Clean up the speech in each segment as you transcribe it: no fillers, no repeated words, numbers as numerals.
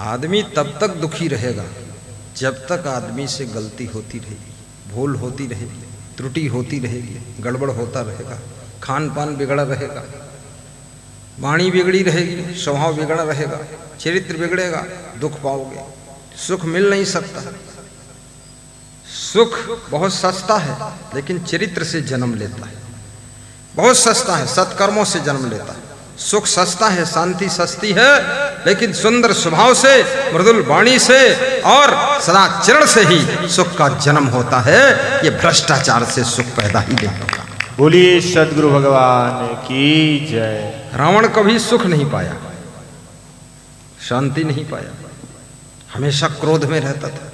आदमी तब तक दुखी रहेगा जब तक आदमी से गलती होती रहेगी, भूल होती रहेगी, त्रुटि होती रहेगी, गड़बड़ होता रहेगा, खान पान बिगड़ा रहेगा, वाणी बिगड़ी रहेगी, स्वभाव बिगड़ा रहेगा, चरित्र बिगड़ेगा, दुख पाओगे। सुख मिल नहीं सकता। सुख बहुत सस्ता है लेकिन चरित्र से जन्म लेता है। बहुत सस्ता है, सत्कर्मों से जन्म लेता है। सुख सस्ता है, शांति सस्ती है, लेकिन सुंदर स्वभाव से, मृदुल वाणी से और सदाचरण से ही सुख का जन्म होता है। ये भ्रष्टाचार से सुख पैदा ही नहीं होगा। बोलिए सद्गुरु भगवान की जय। रावण कभी सुख नहीं पाया, शांति नहीं पाया, हमेशा क्रोध में रहता था।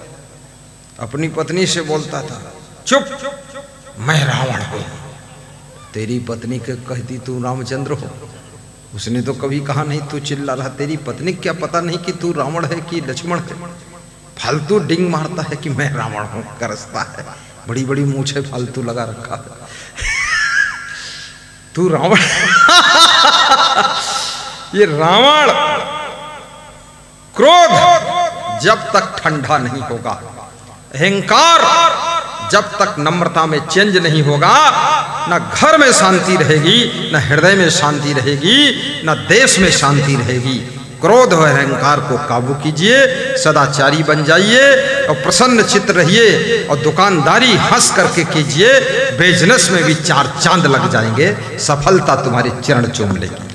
अपनी पत्नी से बोलता था, चुप, मैं रावण हूं। तेरी पत्नी के कहती तू रामचंद्र हो। उसने तो कभी कहा नहीं तू चिल्ला रहा। तेरी पत्नी क्या पता नहीं कि तू रावण है कि लक्ष्मण है। फालतू डिंग मारता है कि मैं रावण हूं, करसता है, बड़ी बड़ी मूछें फालतू लगा रखा है। तू रावण। ये रावण क्रोध जब तक ठंडा नहीं होगा, अहंकार जब तक नम्रता में चेंज नहीं होगा, ना घर में शांति रहेगी, ना हृदय में शांति रहेगी, ना देश में शांति रहेगी। क्रोध और अहंकार को काबू कीजिए, सदाचारी बन जाइए और प्रसन्न चित्त रहिए और दुकानदारी हंस करके कीजिए। बिजनेस में भी 4 चांद लग जाएंगे, सफलता तुम्हारे चरण चूम लेगी।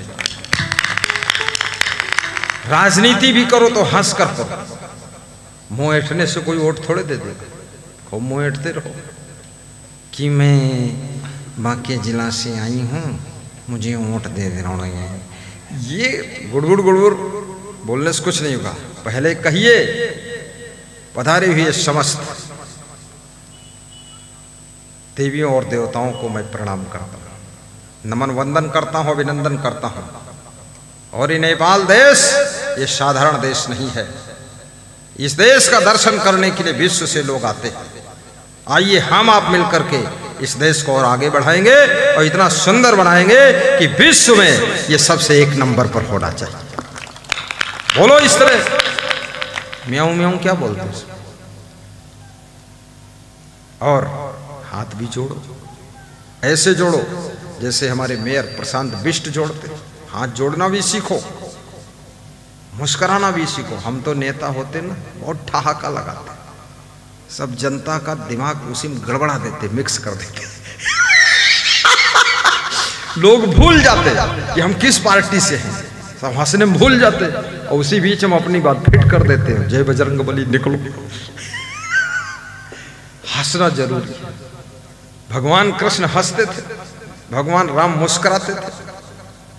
राजनीति भी करो तो हंस कर करो। मुंह ऐठने से कोई वोट थोड़े दे देगा। खूब मुंह ऐठते रहो कि मैं बांके जिला से आई हूँ, मुझे वोट दे देना है। ये गुड़गुड़ गुड़गुड़ बोलने से कुछ नहीं होगा। पहले कहिए, पधारे हुए समस्त देवियों और देवताओं को मैं प्रणाम करता हूँ, नमन वंदन करता हूँ, अभिनंदन करता हूँ। और ये नेपाल देश ये साधारण देश नहीं है। इस देश का दर्शन करने के लिए विश्व से लोग आते हैं। आइए हम आप मिलकर के इस देश को और आगे बढ़ाएंगे और इतना सुंदर बनाएंगे कि विश्व में ये सबसे 1 नंबर पर होना चाहिए। बोलो इस तरह। म्याऊं म्याऊं क्या बोलते हैं। और हाथ भी जोड़ो, ऐसे जोड़ो जैसे हमारे मेयर प्रशांत बिष्ट जोड़ते। हाथ जोड़ना भी सीखो, मुस्कुराना भी सीखो। हम तो नेता होते ना, बहुत ठहाका लगाते, सब जनता का दिमाग उसी में गड़बड़ा देते, मिक्स कर देते। लोग भूल जाते कि हम किस पार्टी से हैं, सब हंसने में भूल जाते और उसी बीच हम अपनी बात फिट कर देते हैं। जय बजरंगबली, निकलो। हंसना जरूरी है। भगवान कृष्ण हंसते थे, भगवान राम मुस्कुराते थे,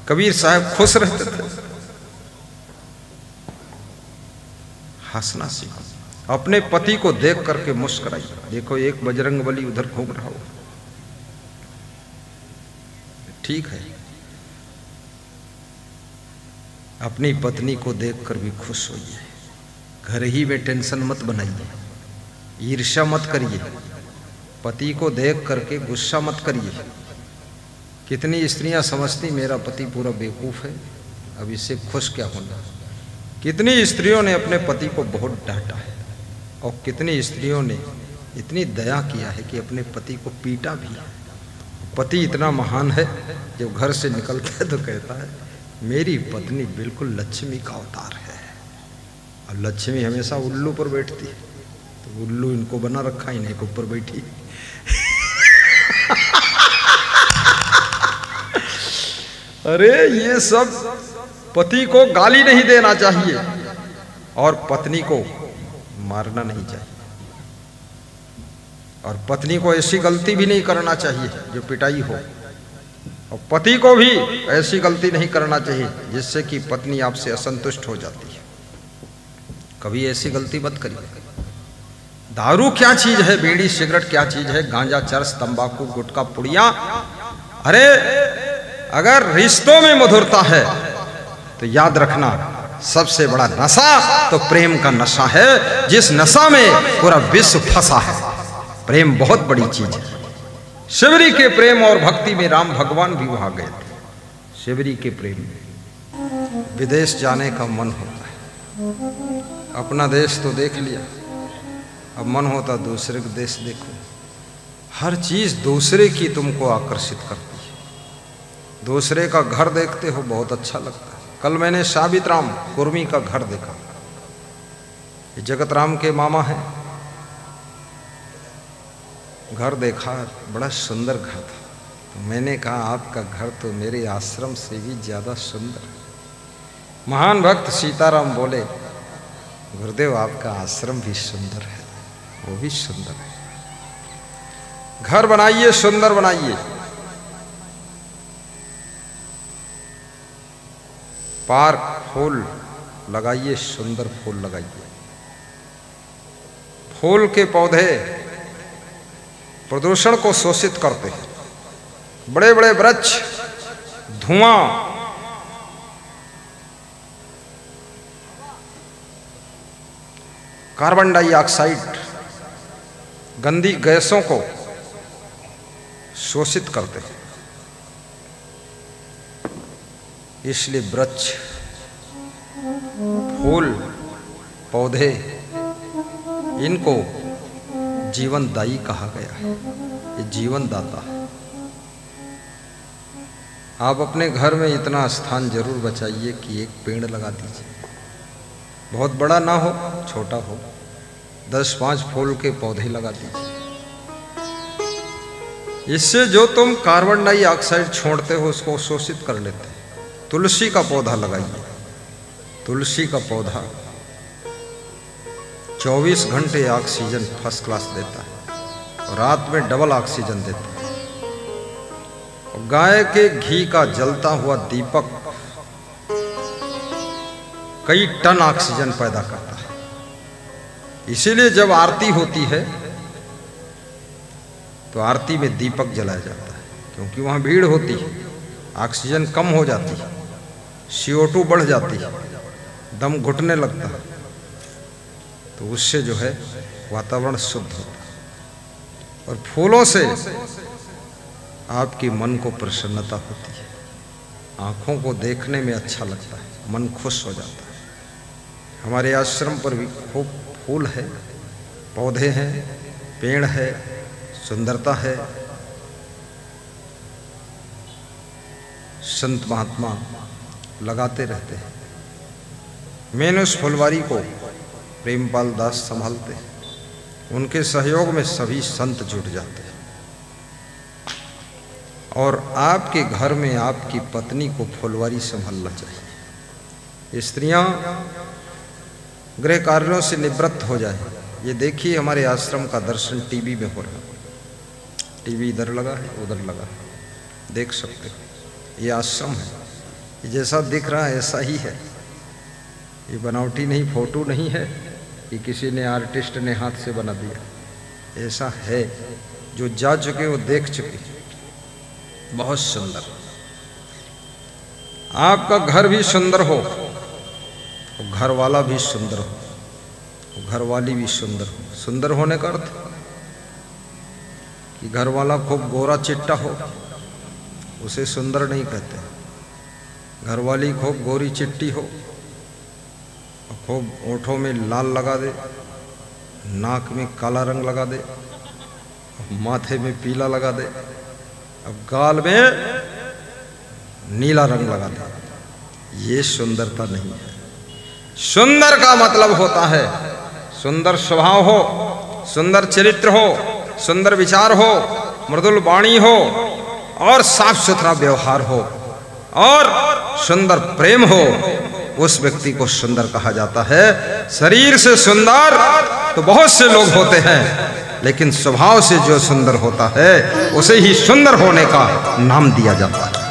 कबीर साहब खुश रहते थे। हंसना सीखो, अपने पति को देख करके मुस्कुराइए। देखो एक बजरंगबली उधर घूम रहा हो, ठीक है। अपनी पत्नी को देखकर भी खुश होइए। घर ही में टेंशन मत बनाइए, ईर्ष्या मत करिए, पति को देख करके गुस्सा मत करिए। कितनी स्त्रियां समझती मेरा पति पूरा बेवकूफ है, अब इससे खुश क्या होना। कितनी स्त्रियों ने अपने पति को बहुत डांटा है और कितनी स्त्रियों ने इतनी दया किया है कि अपने पति को पीटा भी है। पति इतना महान है, जब घर से निकलता है तो कहता है मेरी पत्नी बिल्कुल लक्ष्मी का अवतार है। और लक्ष्मी हमेशा उल्लू पर बैठती है, तो उल्लू इनको बना रखा, इन्हें के ऊपर बैठी। अरे ये सब पति को गाली नहीं देना चाहिए और पत्नी को मारना नहीं चाहिए, और पत्नी को ऐसी गलती भी नहीं करना चाहिए जो पिटाई हो, और पति को भी ऐसी गलती नहीं करना चाहिए जिससे कि पत्नी आपसे असंतुष्ट हो जाती है। कभी ऐसी गलती मत करिए। दारू क्या चीज है, बीड़ी सिगरेट क्या चीज है, गांजा चरस तंबाकू गुटखा पुड़िया। अरे अगर रिश्तों में मधुरता है तो याद रखना सबसे बड़ा नशा तो प्रेम का नशा है, जिस नशा में पूरा विश्व फंसा है। प्रेम बहुत बड़ी चीज है। शिवरी के प्रेम और भक्ति में राम भगवान भी वहां गए थे। शिवरी के प्रेम में विदेश जाने का मन होता है, अपना देश तो देख लिया, अब मन होता दूसरे के देश देखो। हर चीज़ दूसरे की तुमको आकर्षित करती है। दूसरे का घर देखते हो बहुत अच्छा लगता है। कल मैंने साबित राम कुर्मी का घर देखा। ये जगत राम के मामा हैं। घर देखा, बड़ा सुंदर घर था। तो मैंने कहा आपका घर तो मेरे आश्रम से भी ज़्यादा सुंदर है। महान भक्त सीताराम बोले, गुरुदेव आपका आश्रम भी सुंदर है, वो भी सुंदर है। घर बनाइए, सुंदर बनाइए। पार्क, फूल लगाइए, सुंदर फूल लगाइए। फूल के पौधे प्रदूषण को शोषित करते हैं। बड़े बड़े वृक्ष धुआं, कार्बन डाइऑक्साइड, गंदी गैसों को शोषित करते हैं। इसलिए वृक्ष, फूल, पौधे, इनको जीवनदायी कहा गया है। ये जीवनदाता है। आप अपने घर में इतना स्थान जरूर बचाइए कि एक पेड़ लगा दीजिए। बहुत बड़ा ना हो, छोटा हो, 10-5 फूल के पौधे लगा दीजिए। इससे जो तुम कार्बन डाइऑक्साइड छोड़ते हो उसको शोषित कर लेते हैं। तुलसी का पौधा लगाइए। तुलसी का पौधा 24 घंटे ऑक्सीजन फर्स्ट क्लास देता है और रात में डबल ऑक्सीजन देता है। और गाय के घी का जलता हुआ दीपक कई टन ऑक्सीजन पैदा करता है। इसीलिए जब आरती होती है तो आरती में दीपक जलाया जाता है, क्योंकि वहाँ भीड़ होती है, ऑक्सीजन कम हो जाती है, CO2 बढ़ जाती है, दम घुटने लगता है। तो उससे जो है वातावरण शुद्ध होता है। और फूलों से आपकी मन को प्रसन्नता होती है, आँखों को देखने में अच्छा लगता है, मन खुश हो जाता है। हमारे आश्रम पर भी खूब फूल है, पौधे हैं, पेड़ है, सुंदरता है। संत महात्मा लगाते रहते हैं। मैंने उस फुलवारी को प्रेमपाल दास संभालते हैं। उनके सहयोग में सभी संत जुट जाते हैं। और आपके घर में आपकी पत्नी को फुलवारी संभालना चाहिए। स्त्रियां गृह कार्यों से निवृत्त हो जाए। ये देखिए हमारे आश्रम का दर्शन टीवी में हो रहा है। टीवी इधर लगा है, उधर लगा है, देख सकते हो। ये आश्रम है, ये जैसा दिख रहा है ऐसा ही है। ये बनावटी नहीं, फोटो नहीं है कि किसी ने आर्टिस्ट ने हाथ से बना दिया। ऐसा है, जो जा चुके वो देख चुके। बहुत सुंदर। आपका घर भी सुंदर हो, घर वाला भी सुंदर हो, घर वाली भी सुंदर हो। सुंदर होने का अर्थ कि घर वाला खूब गोरा चिट्टा हो, उसे सुंदर नहीं कहते। घर वाली खूब गोरी चिट्टी हो, खूब ओठों में लाल लगा दे, नाक में काला रंग लगा दे, माथे में पीला लगा दे, अब गाल में नीला रंग लगा दे, ये सुंदरता नहीं है। सुंदर का मतलब होता है सुंदर स्वभाव हो, सुंदर चरित्र हो, सुंदर विचार हो, मृदुल वाणी हो और साफ सुथरा व्यवहार हो और सुंदर प्रेम हो। उस व्यक्ति को सुंदर कहा जाता है। शरीर से सुंदर तो बहुत से लोग होते हैं, लेकिन स्वभाव से जो सुंदर होता है उसे ही सुंदर होने का नाम दिया जाता है।